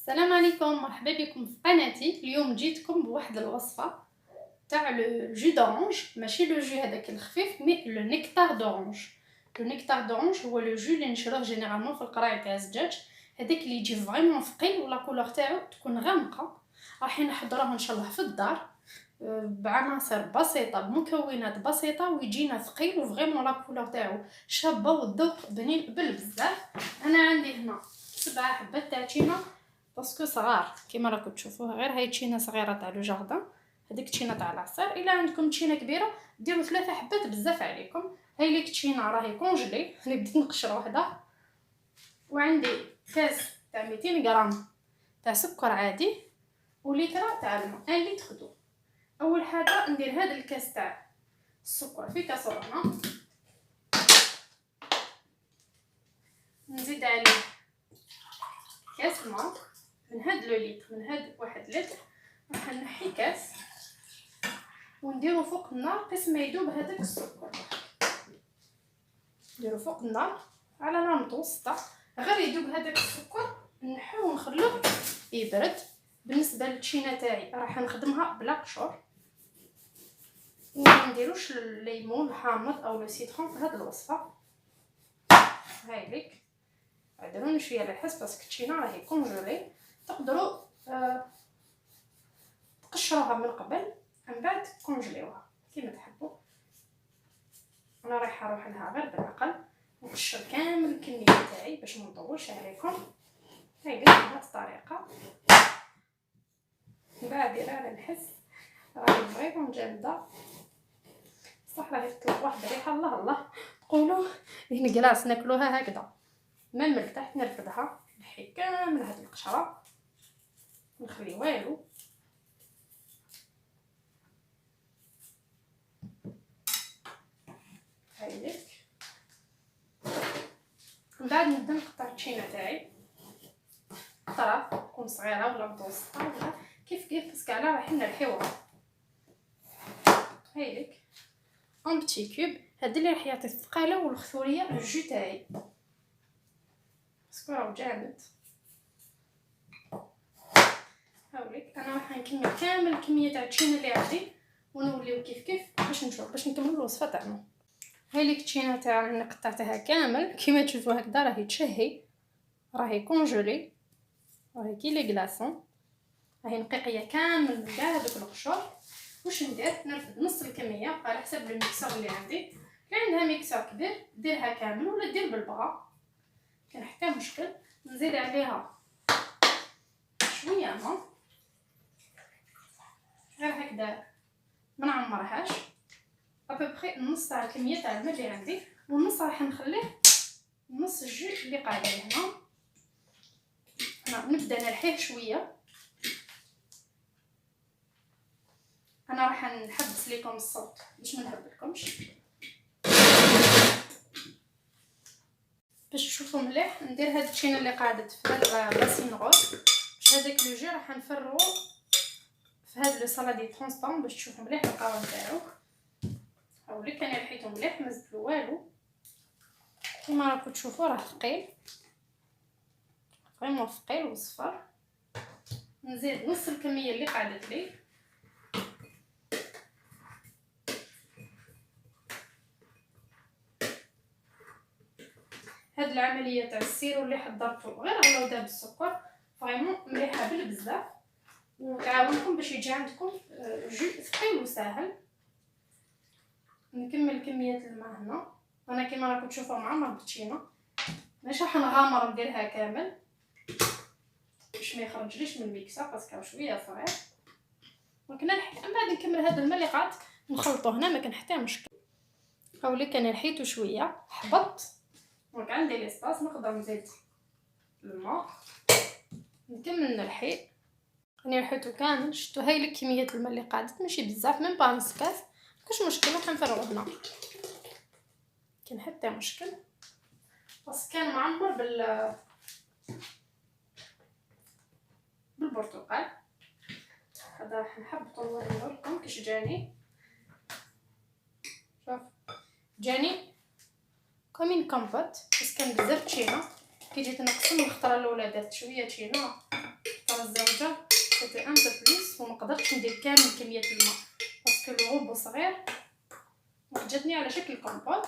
السلام عليكم، مرحبا بكم في قناتي. اليوم جيتكم بواحد الوصفه تاع لو جو دورانج، ماشي لو جو هذاك الخفيف مي لو نيكتار دورانج. لو نيكتار دورانج هو لو جو اللي نشروه جينيرالمون في القرايه تاع الزجاج، هذاك اللي يجي فريمون ثقيل ولا كولور تاعو تكون غامقه. راح نحضروه ان شاء الله في الدار بعناصر بسيطه بمكونات بسيطه ويجينا ثقيل وفريمون لا كولور تاعو شابه والذوق بنين بزاف. انا عندي هنا 7 حبات تاع تشينا باسكو صغار كيما راكم تشوفوها، غير هاي تشينا صغيره تاع لو جاردان، هذيك تشينا تاع العصير. الا عندكم تشينا كبيره ديروا 3 حبات بزاف عليكم. هاي ليك تشينا راهي كونجلي، انا بديت نقشر وحده. وعندي كاس تاع 200 غرام تاع سكر عادي وليتر تاع الماء 1 لتر دو. اول حاجه ندير هذا الكاس تاع السكر في كاسرونه، نزيد عليه كاس ماء من هاد لو لتر، من هاد 1 لتر. راح نحي كاس ونديرو فوق النار قسم ما يذوب هذاك السكر. نديرو فوق النار على نار متوسطه غير يذوب هذاك السكر، نحيوه ونخلوه يبرد. بالنسبه للتشينا تاعي راح نخدمها بلا قشور وما نديروش الليمون الحامض او لو سيترون في هذه الوصفه. هاي ليك عذروني شويه على الحس باسكو التشينا راهي كونجولي، تقدروا تقشروها من قبل من بعد كونجليوها كيما تحبوا. انا رايحه نروح لها غير بالعقل ونقشر كامل الكميه تاعي باش ما نطولش عليكم. هاي قلت بهذه الطريقه بادره على الحس راهي فريمون جامده صح. راهي تطلق واحد الريحه الله الله، تقولوا هنا كلاص ناكلوها هكذا من التحت. نرفدها نحي كامل هاد القشره نخلي والو. هايليك من بعد نبدا نقطع التشينا تاعي طرف تكون صغيره ولا متوسطه ولا كيف باسكو على رايحين نرحيوها. هايليك اون بتي كوب، هذا اللي راح يعطي الثقاله والخثوريه للجو تاعي باسكو راهو جامد. هاوليك انا راح نكمل كامل الكميه تاع التشينا اللي عندي ونوليو كيف باش نشوف باش نكمل الوصفه تاعنا. هايليك التشينا تاعنا قطعتها كامل كيما تشوفوا هكذا، راهي تشهي راهي كونجولي راهي كي لي كلاصون، راهي نقيقيه كامل من كاع هذوك القشور. واش ندير؟ نرفد نص الكميه على حسب الميكسور اللي عندي. اللي عندها ميكسور كبير ديرها كامل ولا دير بالبغا كان حتى مشكل. نزيد عليها شويه ماء غير هكذا ما نعمرهاش ابوبري نص تاع الكميه تاع الماء اللي عندي، والنص راح نخليه نص الجو اللي قاعد هنا. انا نبدا نرحيه شويه. انا راح نحبس لكم الصوت باش ما نهبلكمش باش تشوفوا مليح. ندير هاد التشينا اللي قاعده في هاد الباسين غوز باش هذاك لو جو راح نفرو في هاد لو سالادي ترونسبون باش تشوفوا مليح القوام تاعو. هاوليك انا رحيته مليح ما زدت والو كيما راكم تشوفوا راه ثقيل فريمون ثقيل وصفر. نزيد نص الكميه اللي قعدت لي. هاد العمليه تاع السيرو اللي حضرته غير على ذاب السكر فريمون مليحه بزاف وتعاونكم باش يجي عندكم جو ثقيل وسهل. نكمل كميه الماء هنا. انا كيما راكم تشوفوا معمر بالتشينا ماشي راح نغامر نديرها كامل باش ما يخرجليش من الميكسر باسكو شويه صغير. ولكن من بعد نكمل هذا الماء اللي قعدت نخلطه هنا ما كان حتى مشكل. هاوليك انا رحيته شويه حبط دونك عندي ليسباس نقدر نزيد الماء نكمل نرحي. انا رحيته كامل شفتوا هاي لك كميه الماء اللي قعدت ماشي بزاف من با نص كاس ماكاش مشكل راح نفرغه هنا كان حتى مشكل بس كان معمر بالبرتقال. هذا راح نحبطو نوريكم كيش جاني. شوف جاني كومين كومبوت بس كان بزاف تشينا كي جيت نقسم الخطره الاولى درت شويه تشينا سيتي ان بو بليس وما قدرتش ندير كامل كميه الماء باسكو الغوبو صغير وجاتني على شكل كومبوت.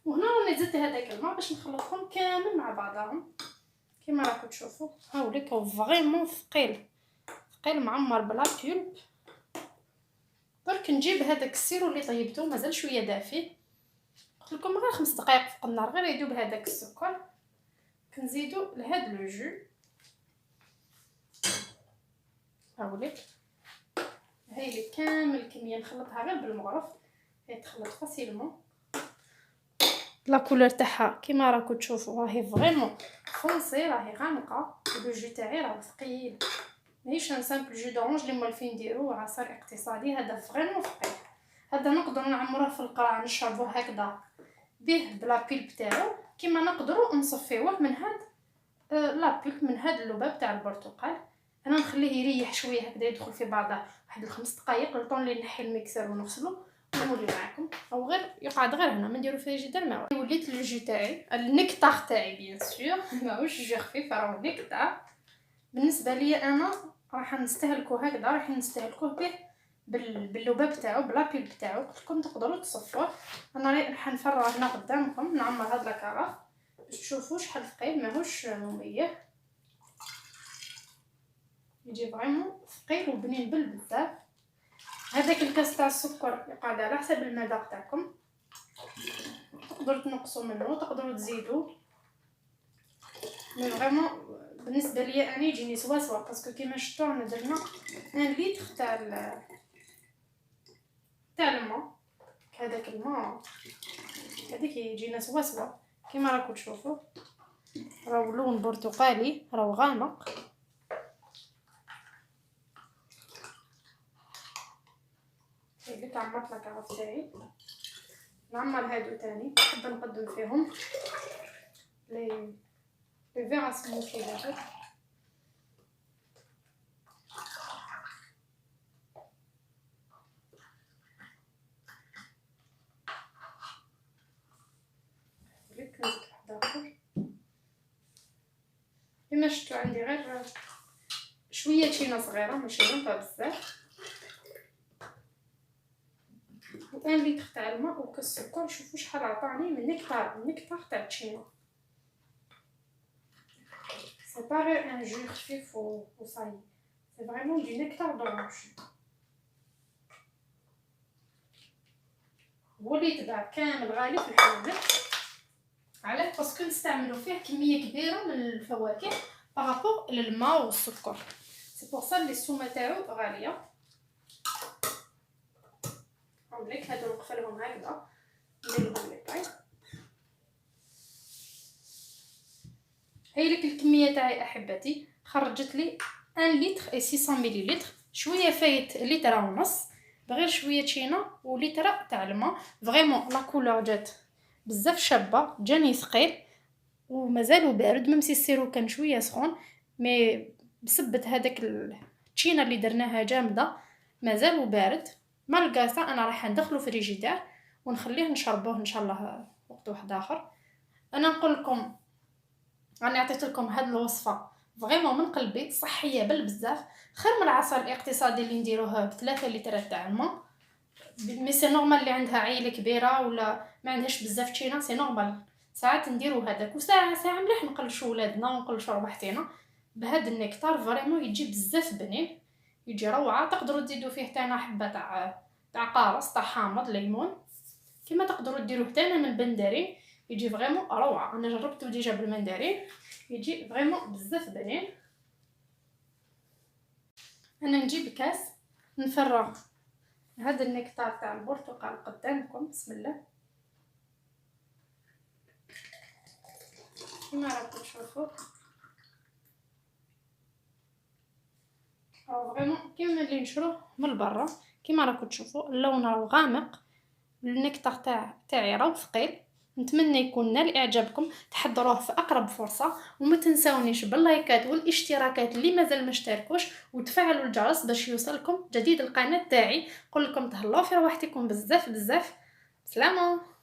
وهنا راني زدت هذاك الماء باش نخلطهم كامل مع بعضهم كما راكم تشوفوا. هاوليك هو فريمون ثقيل ثقيل معمر بلا بولب. درك نجيب هذاك السيرو اللي طيبته مازال شويه دافي، قلت لكم غير 5 دقائق فوق النار غير يذوب هذاك السكر. كنزيدو لهاد لو جو هاوليك هاي لي كامل الكميه نخلطها غير بالمغرف، هي تخلط فاسيلمون. لا كولور تاعها كيما راكم تشوفوا راهي فريمون فونسي راهي غامقه. لو جو تاعي راه ثقيل ماهيش ان سامبل جو دورانج اللي موالفين نديرو عصير اقتصادي، هذا فريمون ثقيل. هذا نقدروا نعمروه في القرعه نشربوه هكذا به بلا بيل تاعو، كيما نقدروا نصفيوه من هاد لا بيل من هاد اللباب تاع البرتقال. انا نخليه يريح شويه هكذا يدخل في بعضه واحد 5 دقائق لطون اللي نحي الميكسر ونغسلو ونولي معكم. او غير يقعد غير هنا ما نديرو فيه جدار ما وليت لو جو تاعي النكتار تاعي بيان سور ماهوش جو خفيف راه نكتار. بالنسبه لي انا راح نستهلكو هكذا راح نستهلكوه به باللباب تاعو بلا بيل تاعو. قلت لكم تقدروا تصفوه. انا راح نفرغ هنا قدامكم نعمر هاد لاكاراف باش تشوفوا شحال ثقيل ماهوش مميح، يجي فريمون ثقيل وبنين بزاف. هذاك الكاس تاع السكر يقعد على حسب المذاق تاعكم، تقدروا تنقصوا منه تقدروا تزيدوا. مي فريمون بالنسبه لي انا يجيني سوا سوا باسكو كيما شفتوا انا درنا 1 لتر تاع الماء. هذاك الماء هذيك يجينا سوا سوا كيما راكم تشوفوا راهو لون برتقالي راهو غامق. اللي عمرت لاكاراف تاعي نعمر هادو تاني نحب نقدم فيهم لي فيغ سموكي هذا. ليك نزيد واحد اخر كيما شفتوا عندي غير شويه تشينا صغيره ماشي نوبا بزاف وان لتر تاع الماء وكاس سكر. شوفوا شحال عطاني من نكتار تاع التشينا. سي با غير ان جو خفيف و صاي سي فريمون دو نكتار دورانج. هو اللي يتباع كامل غالي في الحومات علاش باسكو نستعملوا فيه كميه كبيره من الفواكه بارابور للماء والسكر. سي بور سا لي السومه تاعو غاليه. عمرك هادو نقفلهم هكذا نديرلهم لي باي. هاي لك الكميه تاعي احبتي خرجت لي 1 لتر اي 600 مليلتر. شويه فايت لتر ونص بغير شويه تشينا ولتر تاع الماء. فريمون لا كولور جات بزاف شابه جاني ثقيل ومازالو بارد ميم سي السيرو كان شويه سخون مي بسبه هذاك التشينا اللي درناها جامده مازالو بارد. مالغاسا انا راح ندخلو في الفريجيدير ونخليه نشربوه ان شاء الله وقت واحد اخر. انا نقول لكم راني عطيت لكم هاد الوصفه فريمون من قلبي صحيه بزاف خير من العصير الاقتصادي اللي نديروه ب3 لتر تاع الماء. مي سي نورمال اللي عندها عائله كبيره ولا ما عندهاش بزاف تشينا سي نورمال ساعات نديرو هذاك وساعه مليح نقلشوا ولادنا ونقلشوا ربحتينا بهذا النكتار. فريمون يجي بزاف بنين يجي روعه. تقدروا تزيدوا فيه حتى حبه تاع قارص تاع حامض ليمون كما تقدروا ديروه حتى من البندرين يجي فريمون روعه. انا جربته ديجا بالمندرين يجي فريمون بزاف بنين. انا نجيب كاس نفرغ هذا النكتار تاع البرتقال قدامكم بسم الله كما راكم تشوفوا راه فريمون كيما اللي نشروه من برا. كيما راكم تشوفوا اللون راه غامق النكتار تاعي راه ثقيل. نتمنى يكون نال اعجابكم تحضروه في اقرب فرصه وما تنساونيش باللايكات والاشتراكات اللي مازال ما اشتركوش وتفعلوا الجرس باش يوصلكم جديد القناه تاعي. نقول لكم تهلاو في رواحتكم بزاف. سلامه.